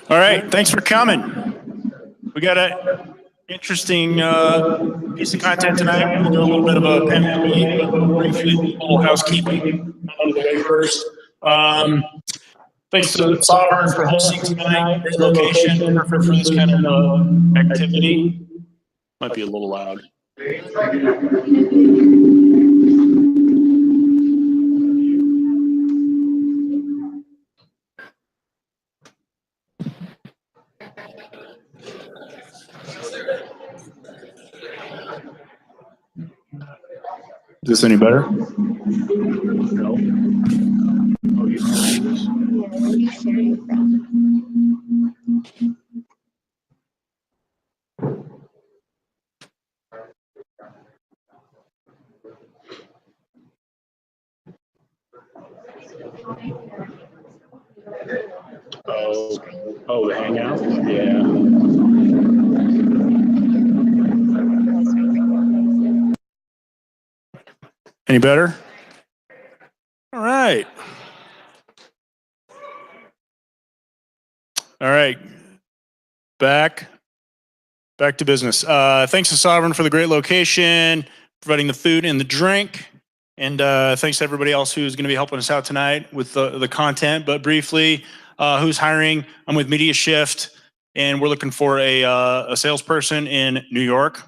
All right, thanks for coming. We got an interesting piece of content tonight. We'll do a little bit of a pandemic, briefly, a little housekeeping out of the way first. Thanks to Sovereign for hosting tonight. Great location, perfect for this kind of activity. Might be a little loud. Is this any better? No. Oh, you don't do this? Yeah, where are you sharing from? Oh, the Hangout? Yeah. Any better? All right. All right. Back to business. Thanks to Sovereign for the great location, providing the food and the drink. And thanks to everybody else who's going to be helping us out tonight with the content. But briefly, who's hiring? I'm with Media Shift, and we're looking for a salesperson in New York.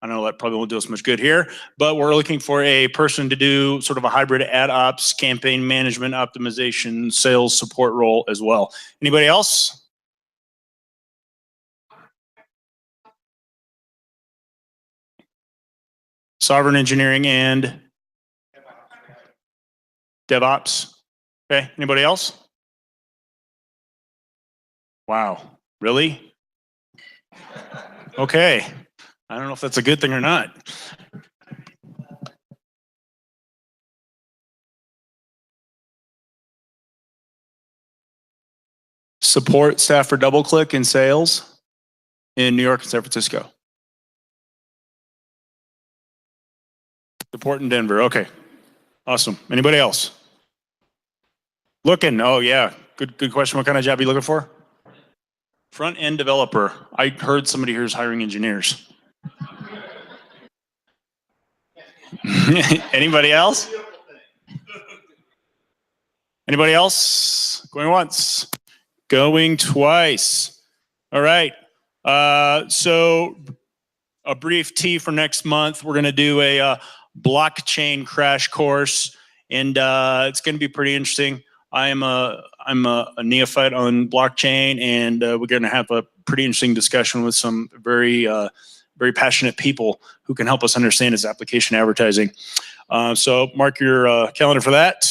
I know that probably won't do us much good here, but we're looking for a person to do sort of a hybrid ad ops, campaign management, optimization, sales support role as well. Anybody else? Sovereign engineering and DevOps. Okay, anybody else? Wow, really? Okay, I don't know if that's a good thing or not. Support staff for DoubleClick in sales in New York and San Francisco. Support in Denver, okay. Awesome, anybody else? Looking, oh yeah, good question. What kind of job are you looking for? Front-end developer. I heard somebody here is hiring engineers. Anybody else? Anybody else? Going once, going twice. All right, so a brief tee for next month. We're gonna do a blockchain crash course, and it's gonna be pretty interesting. I'm a neophyte on blockchain, and we're going to have a pretty interesting discussion with some very passionate people who can help us understand its application advertising. So mark your calendar for that.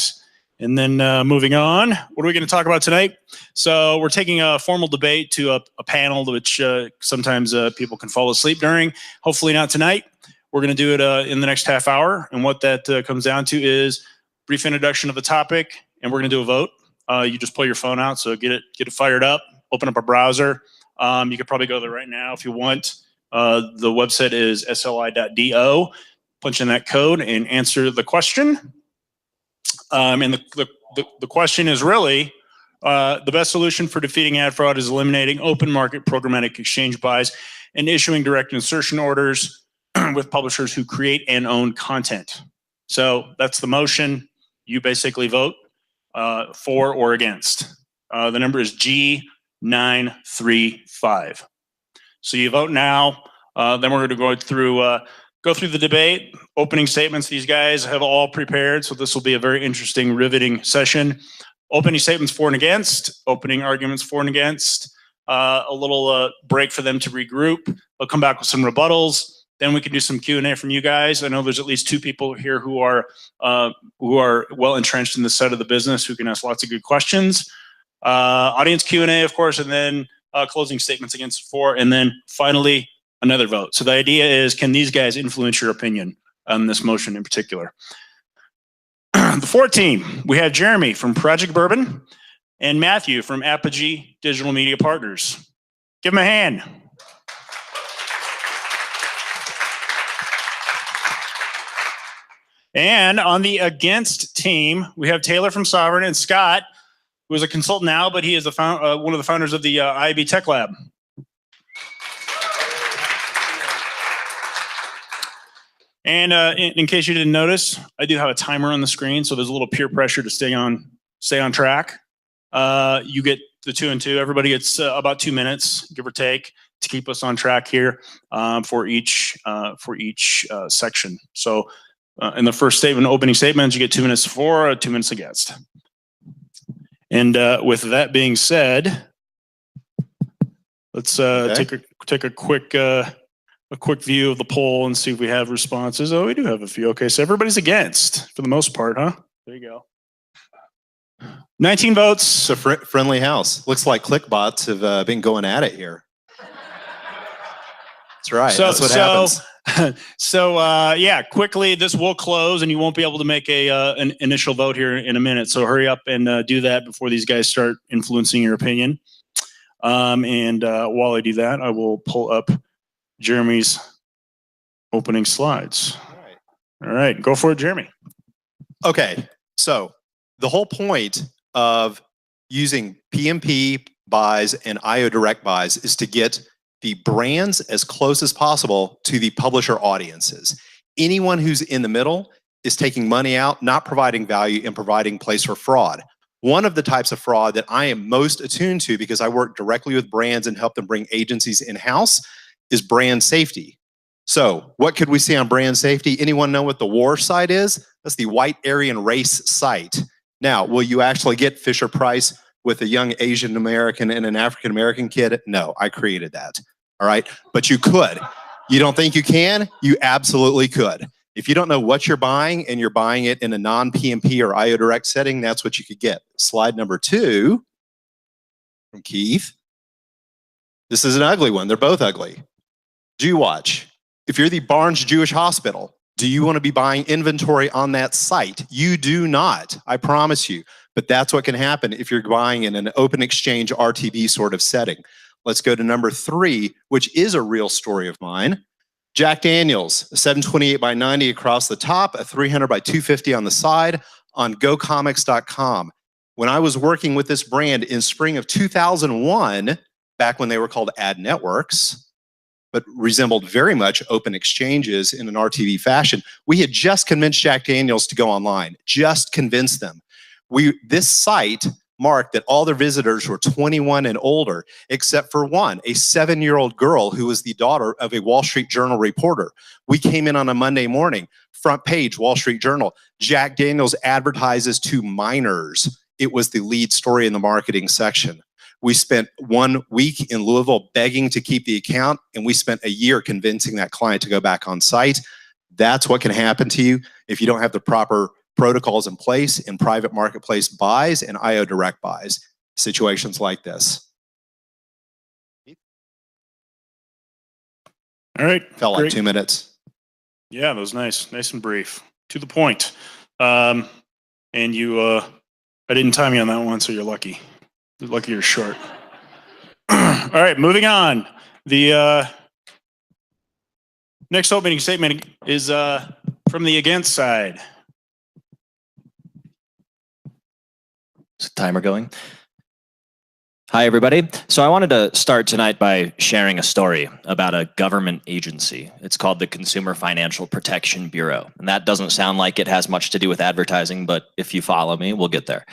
And then moving on, what are we going to talk about tonight? So we're taking a formal debate to a panel, which sometimes people can fall asleep during. Hopefully not tonight. We're going to do it in the next half hour. And what that comes down to is brief introduction of the topic, and we're going to do a vote. You just pull your phone out, so get it fired up. Open up a browser. You could probably go there right now if you want. The website is sli.do. Punch in that code and answer the question. And the question is really, the best solution for defeating ad fraud is eliminating open market programmatic exchange buys and issuing direct insertion orders with publishers who create and own content. So that's the motion. You basically vote for or against. The number is G935. So you vote now. Then we're going to go through the debate. Opening statements these guys have all prepared, so this will be a very interesting, riveting session. Opening statements for and against, opening arguments for and against, a little break for them to regroup. They'll come back with some rebuttals. Then we can do some Q&A from you guys. I know there's at least two people here who are well entrenched in this side of the business who can ask lots of good questions. Audience Q&A, of course, and then closing statements against for, and then finally another vote. So the idea is, can these guys influence your opinion on this motion in particular? The 4th team, we have Jeremy from Project Bourbon and Matthew from Apogee Digital Media Partners. Give them a hand. And on the against team, we have Taylor from Sovereign and Scott who is a consultant now, but he is one of the founders of the IAB Tech Lab. And in case you didn't notice, I do have a timer on the screen, so there's a little peer pressure to stay on track. You get the 2 and 2. Everybody gets about 2 minutes, give or take, to keep us on track here for each section. So in the first statement, opening statements, you get 2 minutes for, 2 minutes against. And with that being said, let's take a quick view of the poll and see if we have responses. Oh, we do have a few. Okay, so everybody's against for the most part, huh? There you go. 19 votes. It's a friendly house. Looks like clickbots have been going at it here. That's right. That's what happens. So yeah, quickly, this will close and you won't be able to make an initial vote here in a minute. So hurry up and do that before these guys start influencing your opinion. And while I do that, I will pull up Jeremy's opening slides. All right, go for it, Jeremy. Okay, so the whole point of using PMP buys and IO direct buys is to get the brands as close as possible to the publisher audiences. Anyone who's in the middle is taking money out, not providing value, and providing place for fraud. One of the types of fraud that I am most attuned to, because I work directly with brands and help them bring agencies in-house, is brand safety. So what could we see on brand safety? Anyone know what the WAR site is? That's the White Aryan Race site. Now, will you actually get Fisher Price with a young Asian American and an African American kid? No, I created that. All right, but you could. You don't think you can? You absolutely could. If you don't know what you're buying and you're buying it in a non-PMP or IO direct setting, that's what you could get. Slide number 2 from Keith. This is an ugly one. They're both ugly. Jew Watch. If you're the Barnes Jewish Hospital, do you want to be buying inventory on that site? You do not, I promise you. But that's what can happen if you're buying in an open exchange RTB sort of setting. Let's go to number 3, which is a real story of mine. Jack Daniels, a 728 by 90 across the top, a 300 by 250 on the side on GoComics.com. When I was working with this brand in spring of 2001, back when they were called Ad Networks, but resembled very much open exchanges in an RTV fashion, we had just convinced Jack Daniels to go online, just convinced them. This site marked that all their visitors were 21 and older, except for one, a 7-year-old girl who was the daughter of a Wall Street Journal reporter. We came in on a Monday morning, front page, Wall Street Journal. Jack Daniels advertises to minors. It was the lead story in the marketing section. We spent 1 week in Louisville begging to keep the account, and we spent a year convincing that client to go back on site. That's what can happen to you if you don't have the proper protocols in place in private marketplace buys and IO direct buys, situations like this. All right. Felt like 2 minutes. Yeah, that was nice. Nice and brief. To the point. And you, I didn't time you on that one, so you're lucky. You're lucky you're short. All right, moving on. The next opening statement is from the against side. Is the timer going? Hi, everybody. So I wanted to start tonight by sharing a story about a government agency. It's called the Consumer Financial Protection Bureau. And that doesn't sound like it has much to do with advertising, but if you follow me, we'll get there.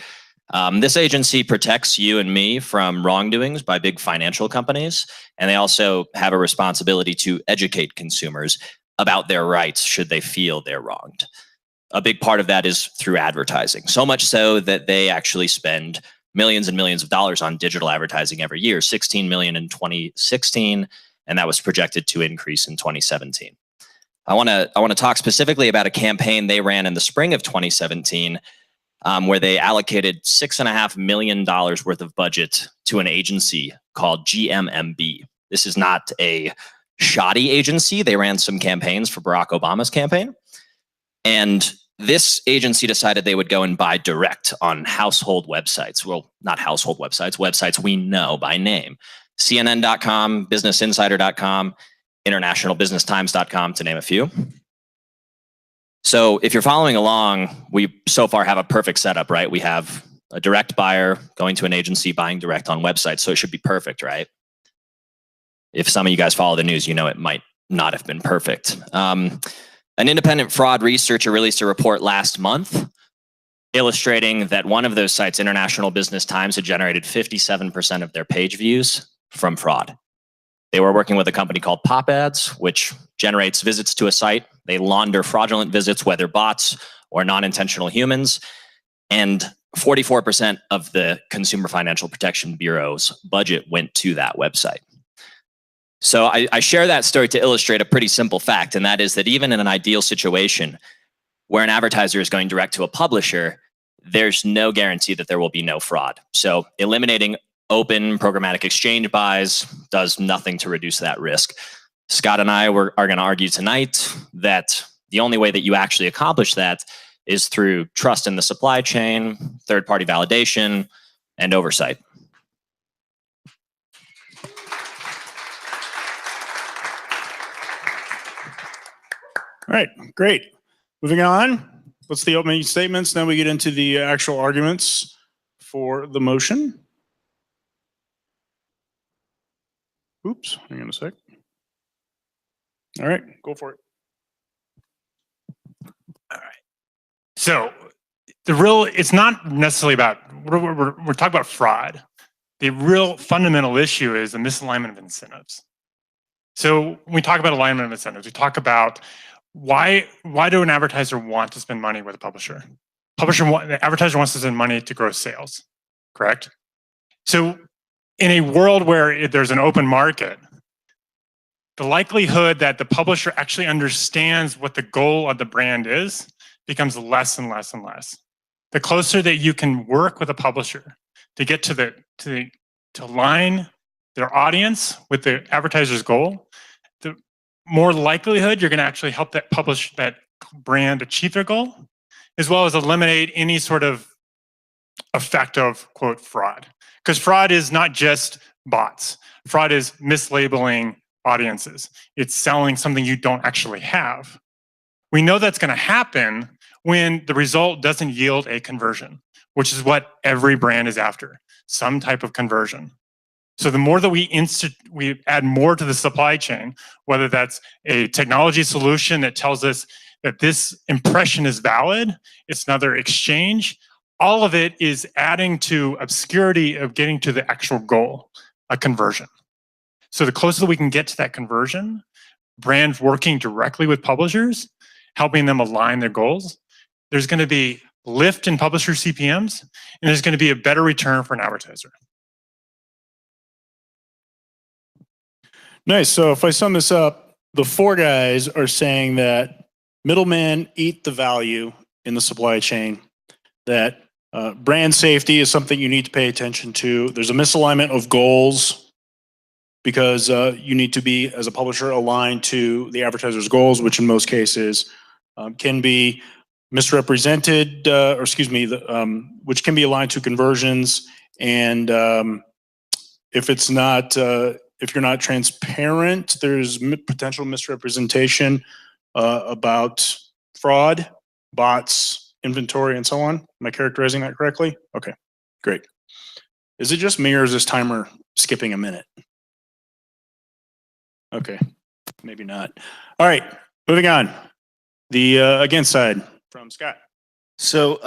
This agency protects you and me from wrongdoings by big financial companies, and they also have a responsibility to educate consumers about their rights should they feel they're wronged. A big part of that is through advertising, so much so that they actually spend millions and millions of dollars on digital advertising every year, 16 million in 2016, and that was projected to increase in 2017. I want to talk specifically about a campaign they ran in the spring of 2017 where they allocated $6.5 million worth of budget to an agency called GMMB. This is not a shoddy agency. They ran some campaigns for Barack Obama's campaign. And this agency decided they would go and buy direct on household websites. Well, not household websites, websites we know by name. CNN.com, BusinessInsider.com, InternationalBusinessTimes.com, to name a few. So if you're following along, we so far have a perfect setup, right? We have a direct buyer going to an agency, buying direct on websites. So it should be perfect, right? If some of you guys follow the news, you know it might not have been perfect. An independent fraud researcher released a report last month illustrating that one of those sites, International Business Times, had generated 57% of their page views from fraud. They were working with a company called Pop Ads, which generates visits to a site. They launder fraudulent visits, whether bots or non-intentional humans. And 44% of the Consumer Financial Protection Bureau's budget went to that website. So I share that story to illustrate a pretty simple fact, and that is that even in an ideal situation where an advertiser is going direct to a publisher, there's no guarantee that there will be no fraud. So eliminating open programmatic exchange buys does nothing to reduce that risk. Scott and I are going to argue tonight that the only way that you actually accomplish that is through trust in the supply chain, third-party validation, and oversight. All right, great. Moving on. What's the opening statements? Now we get into the actual arguments for the motion. Oops, hang on a sec. All right, go for it. All right. So it's not necessarily about, we're talking about fraud. The real fundamental issue is the misalignment of incentives. So when we talk about alignment of incentives, we talk about why do an advertiser want to spend money with a publisher? The advertiser wants to spend money to grow sales, correct? So in a world where there's an open market, the likelihood that the publisher actually understands what the goal of the brand is becomes less and less and less. The closer that you can work with a publisher to get to align their audience with the advertiser's goal, the more likelihood you're going to actually help that brand achieve their goal, as well as eliminate any sort of effect of, quote, fraud. Because fraud is not just bots. Fraud is mislabeling audiences. It's selling something you don't actually have. We know that's going to happen when the result doesn't yield a conversion, which is what every brand is after, some type of conversion. So the more that we add more to the supply chain, whether that's a technology solution that tells us that this impression is valid, it's another exchange, all of it is adding to obscurity of getting to the actual goal, a conversion. So the closer that we can get to that conversion, brands working directly with publishers, helping them align their goals, there's going to be lift in publisher CPMs, and there's going to be a better return for an advertiser. Nice. So if I sum this up, the four guys are saying that middlemen eat the value in the supply chain, that brand safety is something you need to pay attention to. There's a misalignment of goals because you need to be, as a publisher, aligned to the advertiser's goals, which in most cases can be misrepresented, which can be aligned to conversions. And if it's not, if you're not transparent, there's potential misrepresentation about fraud, bots, inventory, and so on. Am I characterizing that correctly? Okay, great. Is it just me or is this timer skipping a minute? Okay, maybe not. All right, moving on. The against side from Scott. So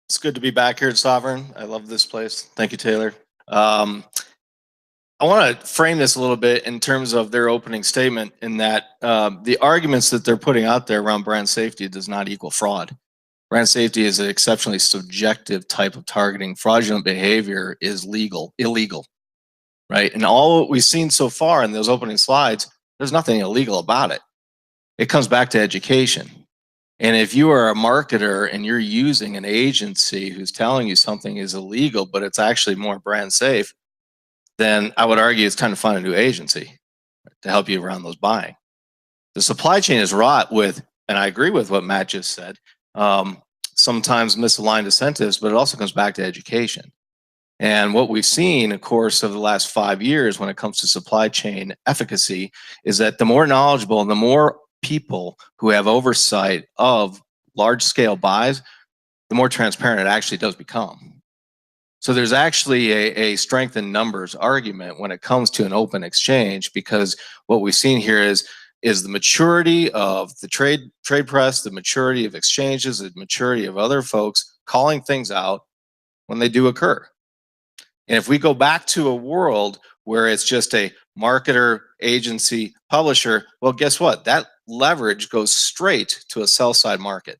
it's good to be back here at Sovereign. I love this place. Thank you, Taylor. I want to frame this a little bit in terms of their opening statement in that the arguments that they're putting out there around brand safety does not equal fraud. Brand safety is an exceptionally subjective type of targeting. Fraudulent behavior is illegal, right? And all we've seen so far in those opening slides, there's nothing illegal about it. It comes back to education. And if you are a marketer and you're using an agency who's telling you something is illegal, but it's actually more brand safe, then I would argue it's time to find a new agency to help you around those buying. The supply chain is wrought with, and I agree with what Matt just said, sometimes misaligned incentives, but it also comes back to education. And what we've seen, of course, over the last 5 years when it comes to supply chain efficacy is that the more knowledgeable and the more people who have oversight of large scale buys, the more transparent it actually does become. So there's actually a strength in numbers argument when it comes to an open exchange, because what we've seen here is the maturity of the trade press, the maturity of exchanges, the maturity of other folks calling things out when they do occur. And if we go back to a world where it's just a marketer, agency, publisher, well, guess what? That leverage goes straight to a sell-side market.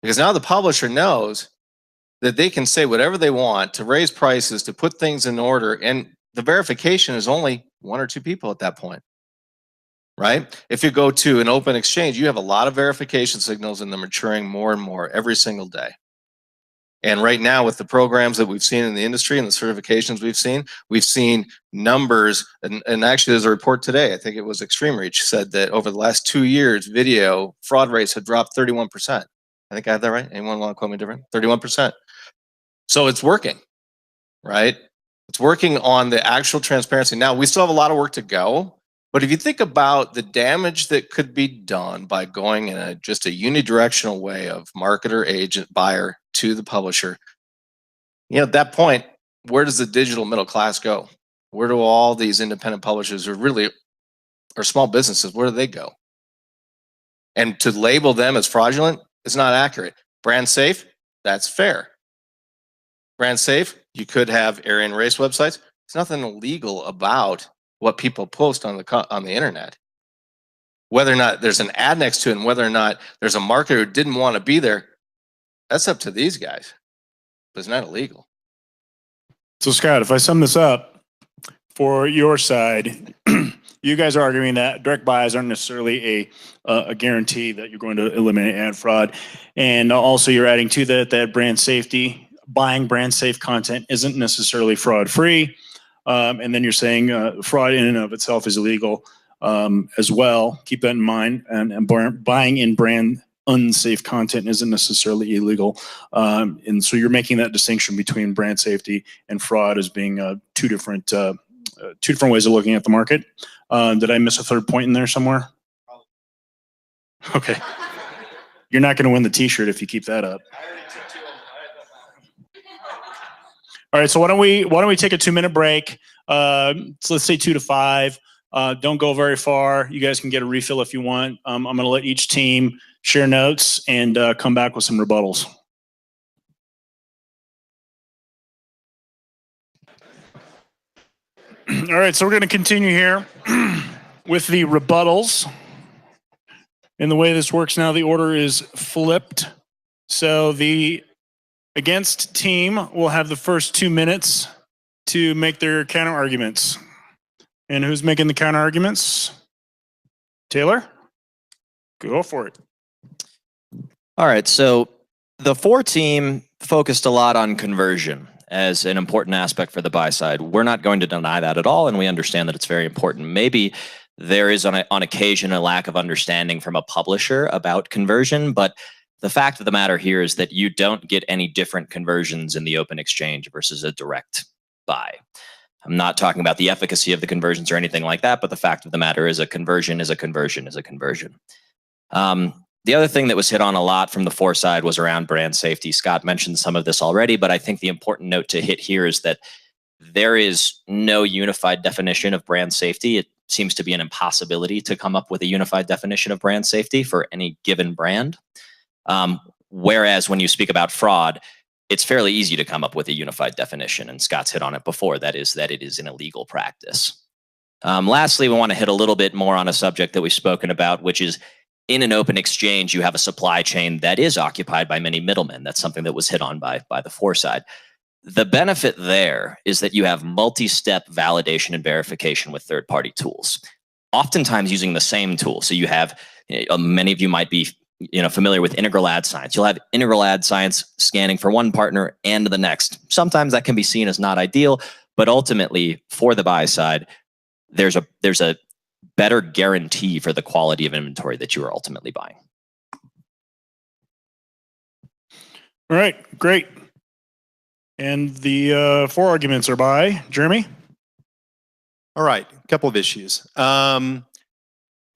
Because now the publisher knows that they can say whatever they want to raise prices, to put things in order, and the verification is only one or two people at that point, right? If you go to an open exchange, you have a lot of verification signals, and they're maturing more and more every single day. And right now, with the programs that we've seen in the industry and the certifications we've seen numbers, and actually there's a report today, I think it was Extreme Reach, said that over the last 2 years, video fraud rates have dropped 31%. I think I have that right? Anyone want to quote me different? 31%. So it's working, right? It's working on the actual transparency. Now, we still have a lot of work to go, but if you think about the damage that could be done by going in just a unidirectional way of marketer, agent, buyer to the publisher, at that point, where does the digital middle class go? Where do all these independent publishers who really are small businesses, where do they go? And to label them as fraudulent is not accurate. Brand safe, that's fair. Brand safe, you could have Aryan race websites. There's nothing illegal about what people post on the internet. Whether or not there's an ad next to it, and whether or not there's a marketer who didn't want to be there, that's up to these guys. But it's not illegal. So Scott, if I sum this up for your side, you guys are arguing that direct buys aren't necessarily a guarantee that you're going to eliminate ad fraud. And also you're adding to that brand safety, buying brand safe content isn't necessarily fraud free. And then you're saying fraud in and of itself is illegal as well. Keep that in mind. And buying in brand unsafe content isn't necessarily illegal. And so you're making that distinction between brand safety and fraud as being two different ways of looking at the market. Did I miss a third point in there somewhere? Okay. You're not going to win the t-shirt if you keep that up. All right, so why don't we take a 2-minute break? So let's say 2 to 5. Don't go very far. You guys can get a refill if you want. I'm going to let each team share notes and come back with some rebuttals. All right, so we're going to continue here with the rebuttals. And the way this works now, the order is flipped. So the against team will have the first 2 minutes to make their counter arguments. And who's making the counter arguments? Taylor? Go for it. All right, so the for team focused a lot on conversion as an important aspect for the buy side. We're not going to deny that at all, and we understand that it's very important. Maybe there is on occasion a lack of understanding from a publisher about conversion, but the fact of the matter here is that you don't get any different conversions in the open exchange versus a direct buy. I'm not talking about the efficacy of the conversions or anything like that, but the fact of the matter is a conversion is a conversion is a conversion. The other thing that was hit on a lot from the for side was around brand safety. Scott mentioned some of this already, but I think the important note to hit here is that there is no unified definition of brand safety. It seems to be an impossibility to come up with a unified definition of brand safety for any given brand. Whereas when you speak about fraud, it's fairly easy to come up with a unified definition, and Scott's hit on it before, that is that it is an illegal practice. Lastly, we want to hit a little bit more on a subject that we've spoken about, which is in an open exchange, you have a supply chain that is occupied by many middlemen. That's something that was hit on by the for side. The benefit there is that you have multi-step validation and verification with third-party tools, oftentimes using the same tool. So you have, many of you might be familiar with integral ad science. You'll have integral ad science scanning for one partner and the next. Sometimes that can be seen as not ideal, but ultimately for the buy side, there's a better guarantee for the quality of inventory that you are ultimately buying. All right, great. And the 4 arguments are by Jeremy. All right, a couple of issues.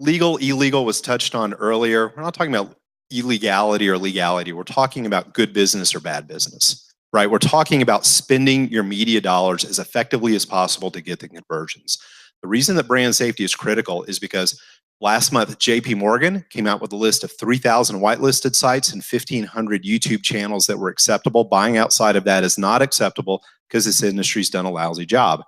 Legal, illegal was touched on earlier. We're not talking about illegality or legality. We're talking about good business or bad business, right? We're talking about spending your media dollars as effectively as possible to get the conversions. The reason that brand safety is critical is because last month, JP Morgan came out with a list of 3,000 whitelisted sites and 1,500 YouTube channels that were acceptable. Buying outside of that is not acceptable because this industry's done a lousy job.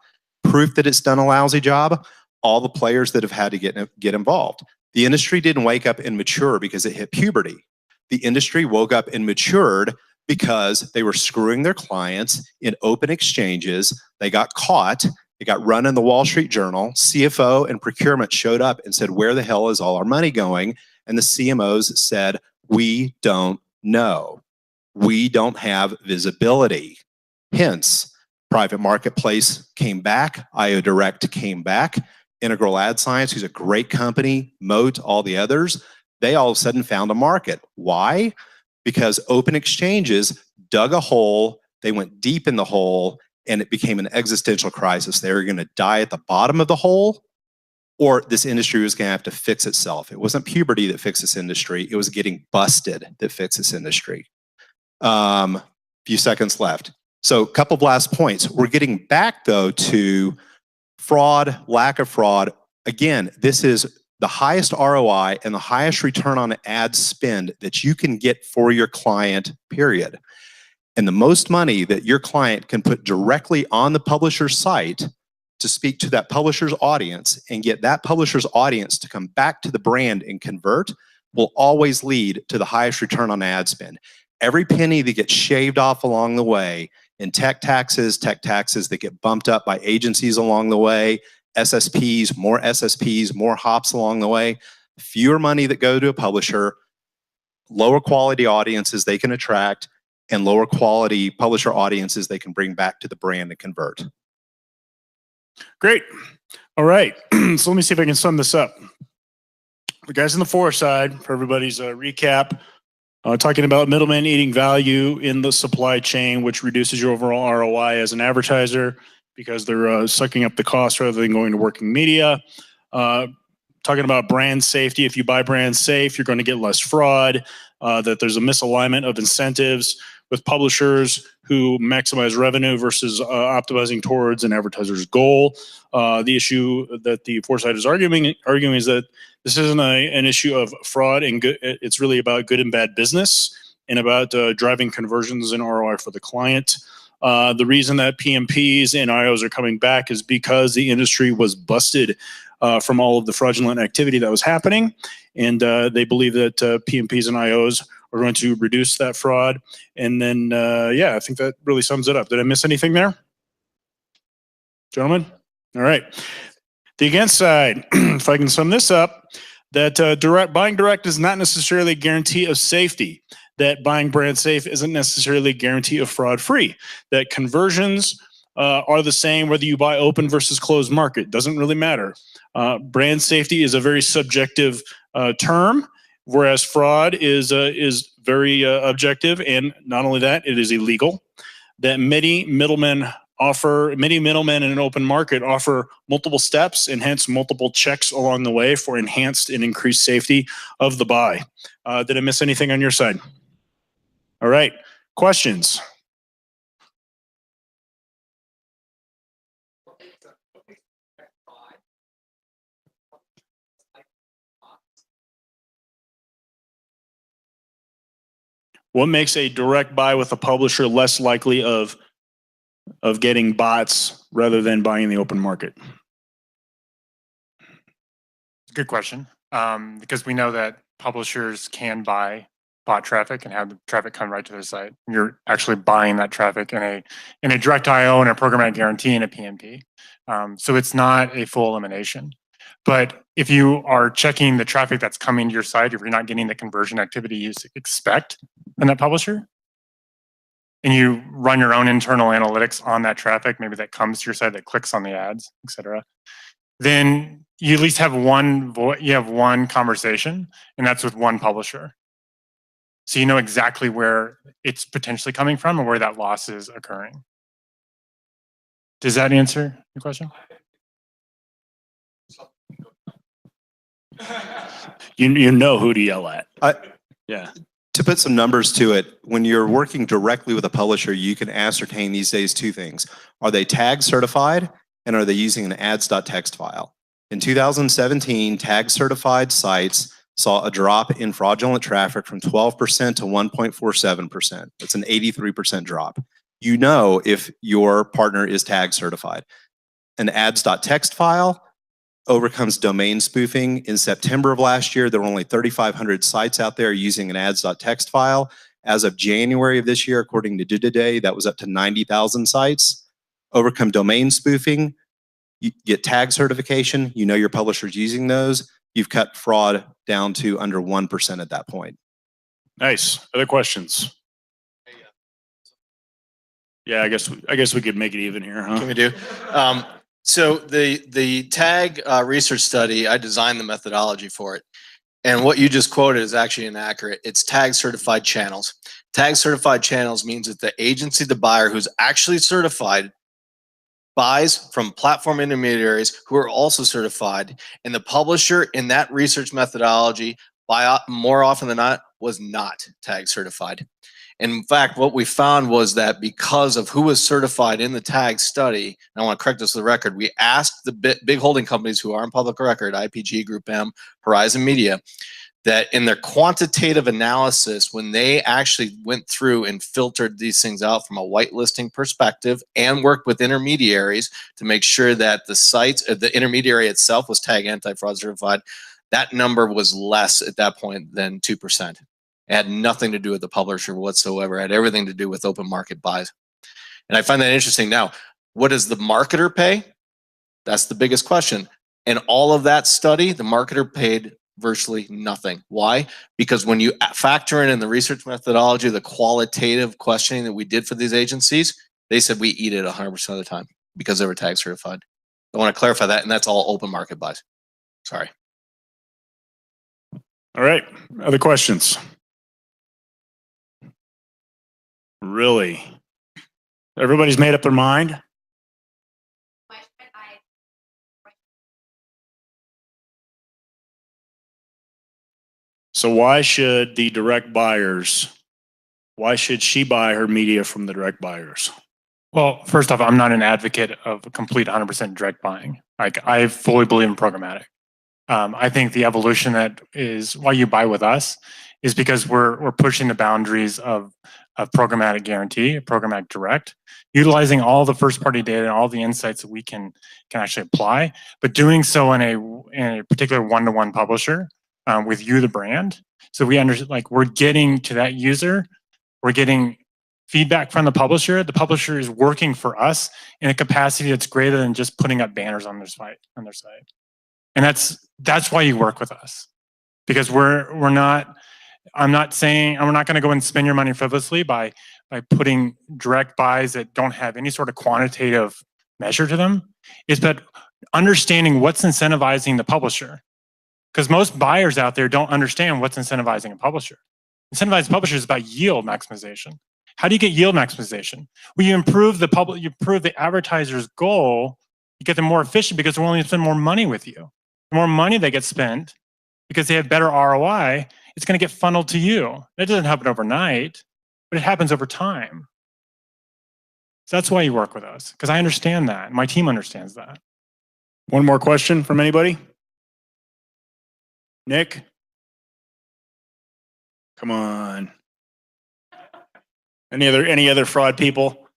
Proof that it's done a lousy job, all the players that have had to get involved. The industry didn't wake up and mature because it hit puberty. The industry woke up and matured because they were screwing their clients in open exchanges. They got caught. It got run in the Wall Street Journal. CFO and procurement showed up and said, where the hell is all our money going? And the CMOs said, we don't know. We don't have visibility. Hence, private marketplace came back. IO Direct came back. Integral Ad Science, who's a great company, Moat, all the others, they all of a sudden found a market. Why? Because open exchanges dug a hole, they went deep in the hole, and it became an existential crisis. They were going to die at the bottom of the hole, or this industry was going to have to fix itself. It wasn't puberty that fixed this industry. It was getting busted that fixed this industry. Few seconds left. So a couple of last points. We're getting back, though, to fraud, lack of fraud. Again, this is the highest ROI and the highest return on ad spend that you can get for your client, period. And the most money that your client can put directly on the publisher's site to speak to that publisher's audience and get that publisher's audience to come back to the brand and convert will always lead to the highest return on ad spend. Every penny that gets shaved off along the way in tech taxes that get bumped up by agencies along the way, SSPs, more hops along the way, fewer money that go to a publisher, lower quality audiences they can attract, and lower quality publisher audiences they can bring back to the brand and convert. Great. All right. So let me see if I can sum this up. The guys on the for side, for everybody's recap, talking about middlemen eating value in the supply chain, which reduces your overall ROI as an advertiser because they're sucking up the cost rather than going to working media. Talking about brand safety. If you buy brand safe, you're going to get less fraud. That there's a misalignment of incentives with publishers who maximize revenue versus optimizing towards an advertiser's goal. The issue that the foresight is arguing is that this isn't an issue of fraud and good. It's really about good and bad business and about driving conversions and ROI for the client. The reason that PMPs and IOs are coming back is because the industry was busted from all of the fraudulent activity that was happening. And they believe that PMPs and IOs are going to reduce that fraud. And then, yeah, I think that really sums it up. Did I miss anything there? Gentlemen? All right. The against side, if I can sum this up, that buying direct is not necessarily a guarantee of safety. That buying brand safe isn't necessarily a guarantee of fraud free. That conversions are the same whether you buy open versus closed market. Doesn't really matter. Brand safety is a very subjective term, whereas fraud is very objective, and not only that, it is illegal. That many middlemen in an open market offer multiple steps and hence multiple checks along the way for enhanced and increased safety of the buy. Did I miss anything on your side? All right, questions? What makes a direct buy with a publisher less likely of getting bots rather than buying in the open market? Good question. Because we know that publishers can buy bot traffic and have the traffic come right to their site. You're actually buying that traffic in a direct IO and a programmatic guarantee and a PMP. So it's not a full elimination. But if you are checking the traffic that's coming to your site, if you're not getting the conversion activity you expect from that publisher, and you run your own internal analytics on that traffic, maybe that comes to your site, that clicks on the ads, et cetera, then you at least have one conversation, and that's with one publisher. So you know exactly where it's potentially coming from and where that loss is occurring. Does that answer your question? You know who to yell at. I, Yeah. To put some numbers to it, when you're working directly with a publisher, you can ascertain these days two things. Are they tag certified, and are they using an ads.txt file? In 2017, tag certified sites saw a drop in fraudulent traffic from 12% to 1.47%. That's an 83% drop. You know if your partner is tag certified. An ads.txt file overcomes domain spoofing. In September of last year, there were only 3,500 sites out there using an ads.txt file. As of January of this year, according to Today, that was up to 90,000 sites. Overcome domain spoofing, you get tag certification, you know your publisher's using those, you've cut fraud down to under 1% at that point. Nice. Other questions? Yeah, I guess we could make it even here, huh? Can we do? So the tag research study, I designed the methodology for it. And what you just quoted is actually inaccurate. It's tag certified channels. Tag certified channels means that the agency, the buyer who's actually certified, buys from platform intermediaries who are also certified. And the publisher in that research methodology, more often than not, was not tag certified. In fact, what we found was that because of who was certified in the tag study, and I want to correct this for the record, we asked the big holding companies who are on public record, IPG, Group M, Horizon Media, that in their quantitative analysis, when they actually went through and filtered these things out from a whitelisting perspective and worked with intermediaries to make sure that the sites, the intermediary itself was tag anti-fraud certified, that number was less at that point than 2%. It had nothing to do with the publisher whatsoever. It had everything to do with open market buys. And I find that interesting. Now, what does the marketer pay? That's the biggest question. In all of that study, the marketer paid virtually nothing. Why? Because when you factor in the research methodology, the qualitative questioning that we did for these agencies, they said we eat it 100% of the time because they were tag certified. I want to clarify that, and that's all open market buys. Sorry. All right. Other questions? Really? Everybody's made up their mind? So why should the direct buyers, why should she buy her media from the direct buyers? Well, first off, I'm not an advocate of complete 100% direct buying. Like, I fully believe in programmatic. I think the evolution that is why you buy with us is because we're pushing the boundaries of programmatic guarantee, programmatic direct, utilizing all the first-party data and all the insights that we can actually apply, but doing so in a particular one-to-one publisher with you, the brand. So we understand, like, we're getting to that user, we're getting feedback from the publisher. The publisher is working for us in a capacity that's greater than just putting up banners on their site. And that's why you work with us, because we're not. I'm not saying we're not going to go and spend your money frivolously by putting direct buys that don't have any sort of quantitative measure to them. It's that understanding what's incentivizing the publisher, because most buyers out there don't understand what's incentivizing a publisher. Incentivizing publishers is about yield maximization. How do you get yield maximization? Well, you improve the advertiser's goal. You get them more efficient because they're willing to spend more money with you. The more money they get spent because they have better ROI, it's going to get funneled to you. That doesn't happen overnight, but it happens over time. So that's why you work with us, because I understand that. My team understands that. One more question from anybody? Nick? Come on. Any other fraud people?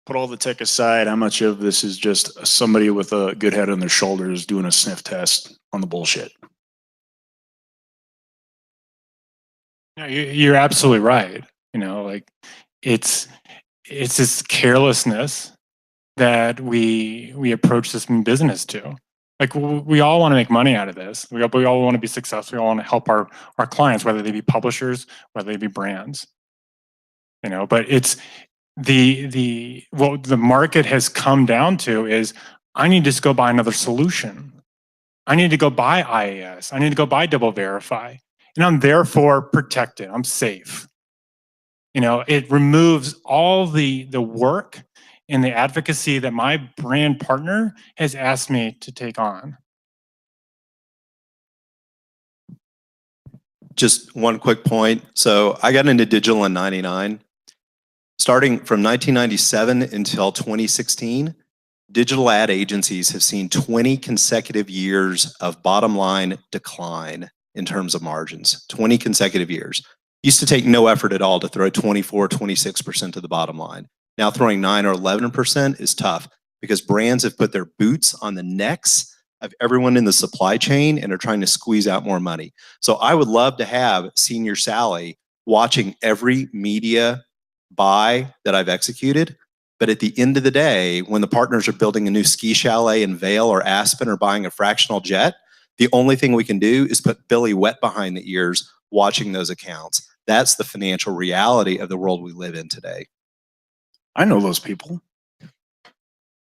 Put all the tech aside, how much of this is just somebody with a good head on their shoulders doing a sniff test on the bullshit? No, you're absolutely right. You know, like, it's this carelessness that we approach this business to. Like, we all want to make money out of this. We all want to be successful. We all want to help our clients, whether they be publishers, whether they be brands. You know, but it's what the market has come down to is I need to just go buy another solution. I need to go buy IAS. I need to go buy Double Verify. And I'm therefore protected. I'm safe. You know, it removes all the work and the advocacy that my brand partner has asked me to take on. Just one quick point. So I got into digital in '99. Starting from 1997 until 2016, digital ad agencies have seen 20 consecutive years of bottom line decline in terms of margins. 20 consecutive years. Used to take no effort at all to throw 24, 26% to the bottom line. Now throwing 9 or 11% is tough because brands have put their boots on the necks of everyone in the supply chain and are trying to squeeze out more money. So I would love to have Senior Sally watching every media buy that I've executed. But at the end of the day, when the partners are building a new ski chalet in Vail or Aspen or buying a fractional jet, the only thing we can do is put Billy wet behind the ears watching those accounts. That's the financial reality of the world we live in today. I know those people.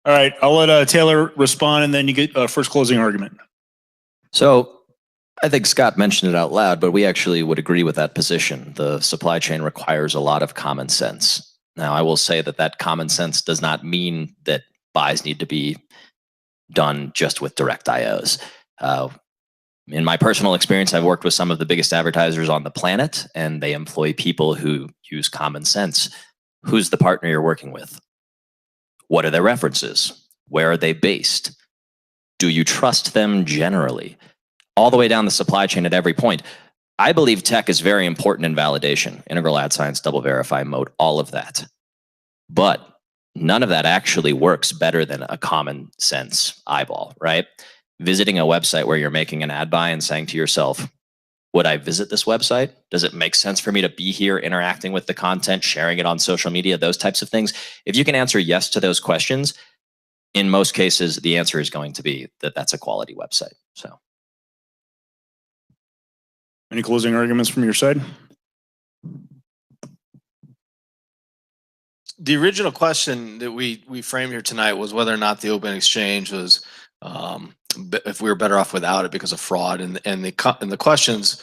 All right, I'll let Taylor respond, and then you get first closing argument. So I think Scott mentioned it out loud, but we actually would agree with that position. The supply chain requires a lot of common sense. Now, I will say that that common sense does not mean that buys need to be done just with direct IOs. In my personal experience, I've worked with some of the biggest advertisers on the planet, and they employ people who use common sense. Who's the partner you're working with? What are their references? Where are they based? Do you trust them generally? All the way down the supply chain at every point. I believe tech is very important in validation, integral ad science, double verify mode, all of that. But none of that actually works better than a common sense eyeball, right? Visiting a website where you're making an ad buy and saying to yourself, would I visit this website? Does it make sense for me to be here interacting with the content, sharing it on social media, those types of things? If you can answer yes to those questions, in most cases, the answer is going to be that that's a quality website. So, any closing arguments from your side? The original question that we framed here tonight was whether or not the open exchange was if we were better off without it because of fraud, and the questions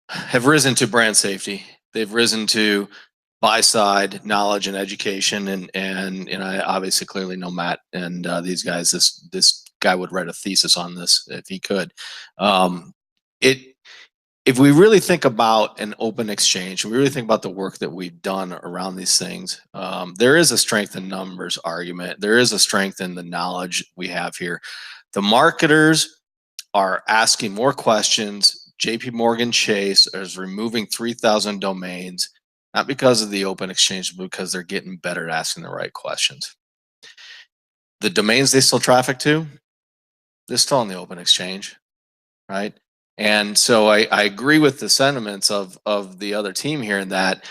have risen to brand safety. They've risen to buy side knowledge and education, and I obviously clearly know Matt and these guys. This guy would write a thesis on this if he could. If we really think about an open exchange, we really think about the work that we've done around these things, there is a strength in numbers argument. There is a strength in the knowledge we have here. The marketers are asking more questions. JP Morgan Chase is removing 3,000 domains, not because of the open exchange, but because they're getting better at asking the right questions. The domains they still traffic to, they're still on the open exchange, right? And so I agree with the sentiments of the other team here in that,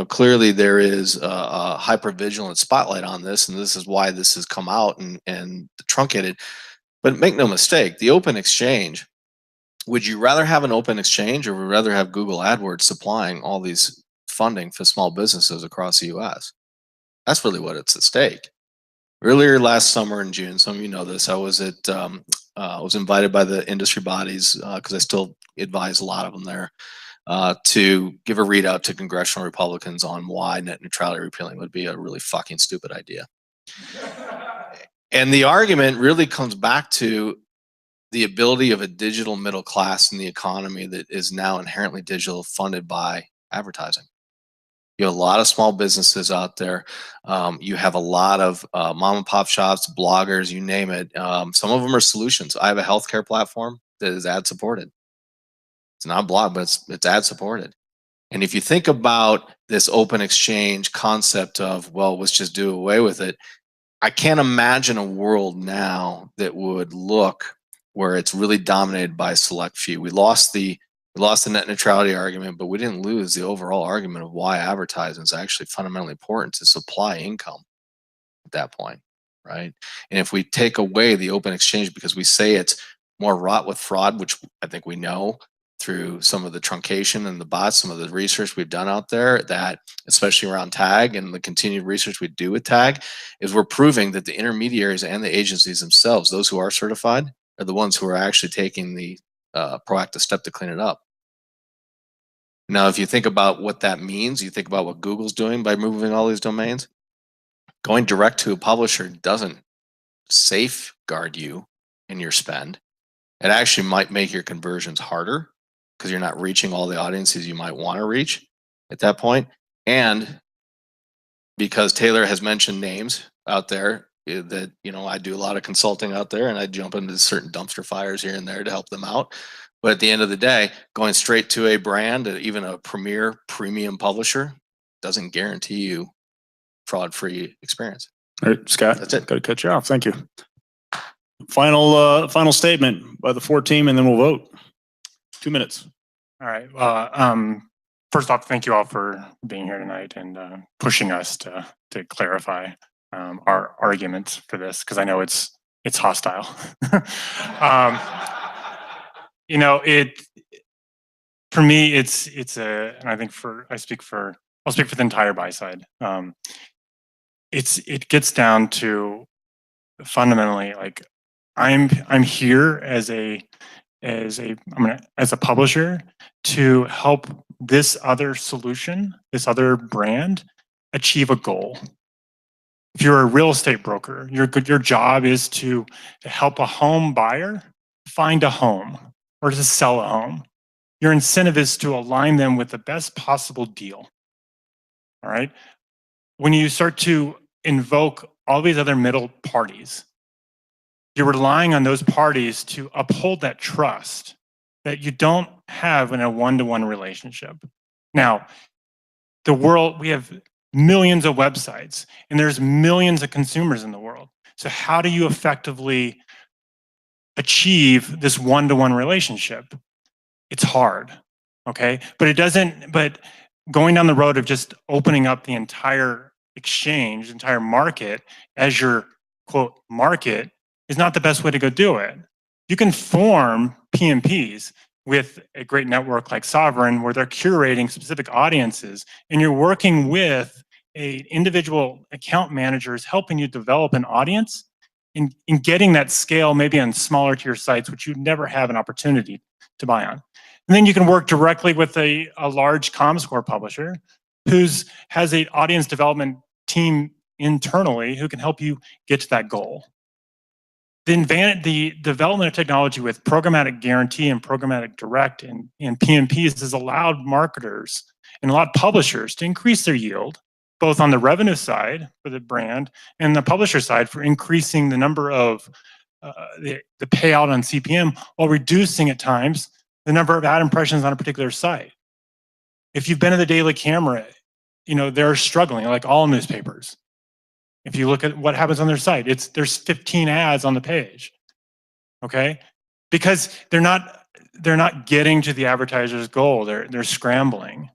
clearly there is a hypervigilant spotlight on this, and this is why this has come out and truncated. But make no mistake, the open exchange, would you rather have an open exchange, or would you rather have Google AdWords supplying all these funding for small businesses across the US? That's really what it's at stake. Earlier last summer in June, some of you know this, I was at I was invited by the industry bodies, because I still advise a lot of them there, to give a readout to congressional Republicans on why net neutrality repealing would be a really fucking stupid idea. And the argument really comes back to the ability of a digital middle class in the economy that is now inherently digital, funded by advertising. You have a lot of small businesses out there. You have a lot of mom and pop shops, bloggers, you name it. Some of them are solutions. I have a healthcare platform that is ad supported. It's not a blog, but it's ad supported. And if you think about this open exchange concept of, well, let's just do away with it, I can't imagine a world now that would look where it's really dominated by a select few. We lost the net neutrality argument, but we didn't lose the overall argument of why advertising is actually fundamentally important to supply income at that point, right? And if we take away the open exchange because we say it's more wrought with fraud, which I think we know, through some of the truncation and the bots, some of the research we've done out there, that especially around tag and the continued research we do with tag, is we're proving that the intermediaries and the agencies themselves, those who are certified, are the ones who are actually taking the proactive step to clean it up. Now, if you think about what that means, you think about what Google's doing by moving all these domains, going direct to a publisher doesn't safeguard you in your spend. It actually might make your conversions harder because you're not reaching all the audiences you might want to reach at that point. And because Taylor has mentioned names out there that, you know, I do a lot of consulting out there and I jump into certain dumpster fires here and there to help them out. But at the end of the day, going straight to a brand, even a premier premium publisher, doesn't guarantee you fraud-free experience. All right, Scott, That's it. Got to cut you off. Thank you. Final statement by the 4 team, and then we'll vote. 2 minutes. All right. First off, thank you all for being here tonight and pushing us to clarify our arguments for this, because I know it's hostile. You know, for me, it's and I think I'll speak for the entire buy side. It gets down to fundamentally, like, I'm here as a publisher to help this other solution, this other brand, achieve a goal. If you're a real estate broker, your job is to help a home buyer find a home or to sell a home. Your incentive is to align them with the best possible deal. All right. When you start to invoke all these other middle parties, you're relying on those parties to uphold that trust that you don't have in a one-to-one relationship. Now, we have millions of websites and there's millions of consumers in the world. So how do you effectively achieve this one-to-one relationship? It's hard, okay? But going down the road of just opening up the entire exchange, entire market as your quote market is not the best way to go do it. You can form PMPs with a great network like Sovereign where they're curating specific audiences and you're working with an individual account managers helping you develop an audience in getting that scale maybe on smaller tier sites, which you'd never have an opportunity to buy on. And then you can work directly with a large Comscore publisher who has an audience development team internally who can help you get to that goal. The development of technology with programmatic guarantee and programmatic direct and PMPs has allowed marketers and a lot of publishers to increase their yield, both on the revenue side for the brand and the publisher side for increasing the number of the payout on CPM while reducing at times the number of ad impressions on a particular site. If you've been in the Daily Camera, you know, they're struggling like all newspapers. If you look at what happens on their site, there's 15 ads on the page, okay? Because they're not getting to the advertiser's goal. They're scrambling.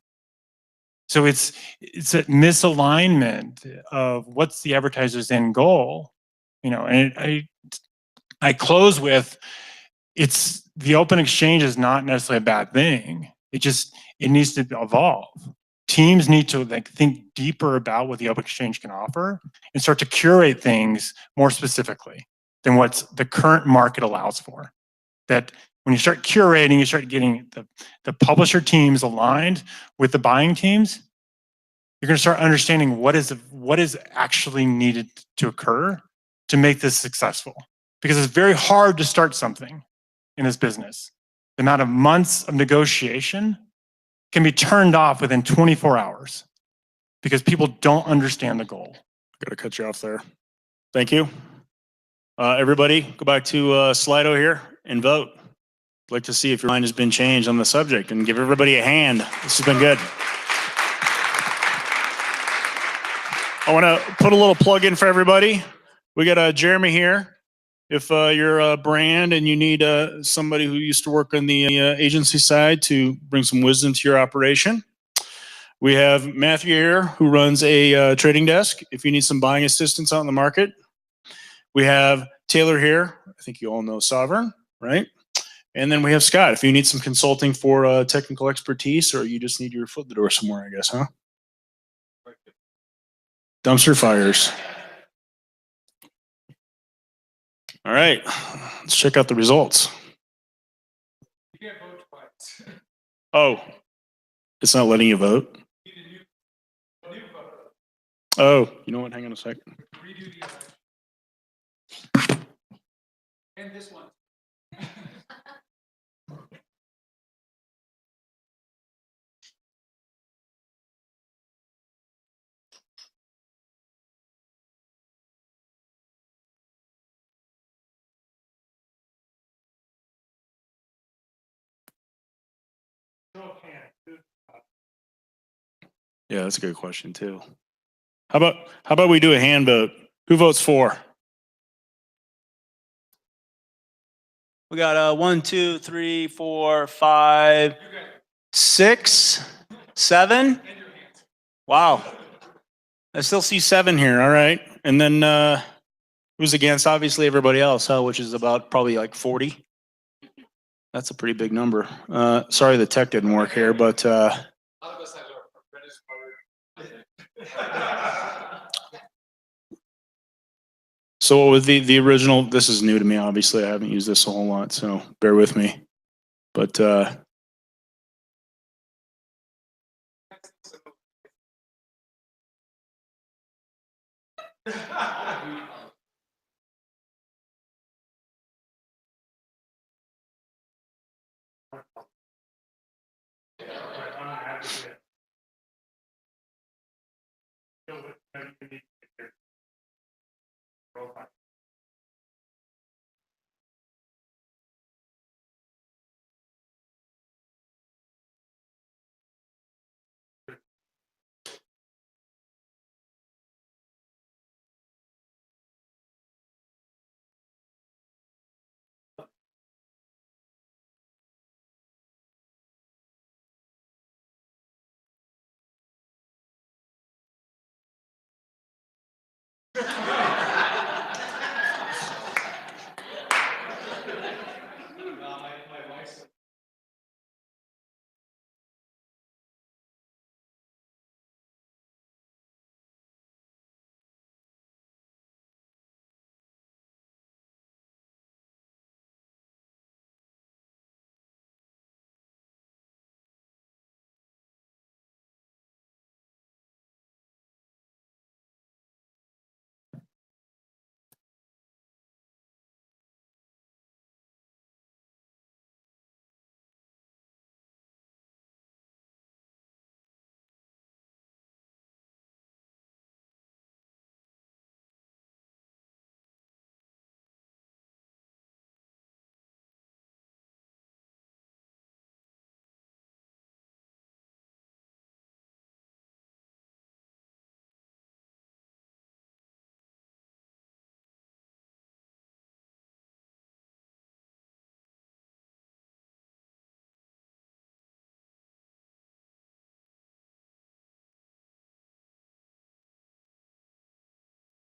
So it's a misalignment of what's the advertiser's end goal, you know. And I close with, the open exchange is not necessarily a bad thing. It needs to evolve. Teams need to think deeper about what the open exchange can offer and start to curate things more specifically than what the current market allows for. That when you start curating, you start getting the publisher teams aligned with the buying teams, you're going to start understanding what is actually needed to occur to make this successful. Because it's very hard to start something in this business. The amount of months of negotiation can be turned off within 24 hours because people don't understand the goal. Got to cut you off there. Thank you. Everybody, go back to Slido here and vote. I'd like to see if your mind has been changed on the subject and give everybody a hand. This has been good. I want to put a little plug in for everybody. We got Jeremy here. If you're a brand and you need somebody who used to work on the agency side to bring some wisdom to your operation. We have Matthew here who runs a trading desk if you need some buying assistance out in the market. We have Taylor here. I think you all know Sovereign, right? And then we have Scott, if you need some consulting for technical expertise, or you just need your foot in the door somewhere, I guess, huh? Dumpster fires. All right, let's check out the results. You can't vote twice. Oh, it's not letting you vote? Oh, you know what? Hang on a second. Redo the election. And this one. Yeah, that's a good question too. How about we do a hand vote? Who votes for? We got 1, 2, 3, 4, 5, 6, 7. Wow. I still see 7 here. All right. And then who's against? Obviously everybody else, huh? Which is about probably like 40. That's a pretty big number. Sorry the tech didn't work here, but so with the original, this is new to me, obviously. I haven't used this a whole lot, so bear with me. But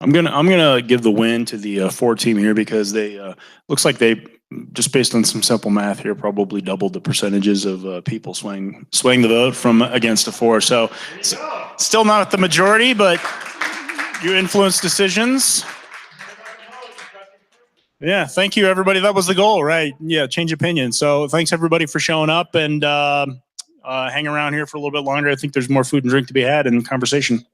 I'm gonna give the win to the 4 team here because they looks like they, just based on some simple math here, probably doubled the percentages of people swaying the vote from against to 4. So still not at the majority, but you influence decisions. Yeah, thank you everybody. That was the goal, right? Yeah, change opinion. So thanks everybody for showing up and hang around here for a little bit longer. I think there's more food and drink to be had and conversation.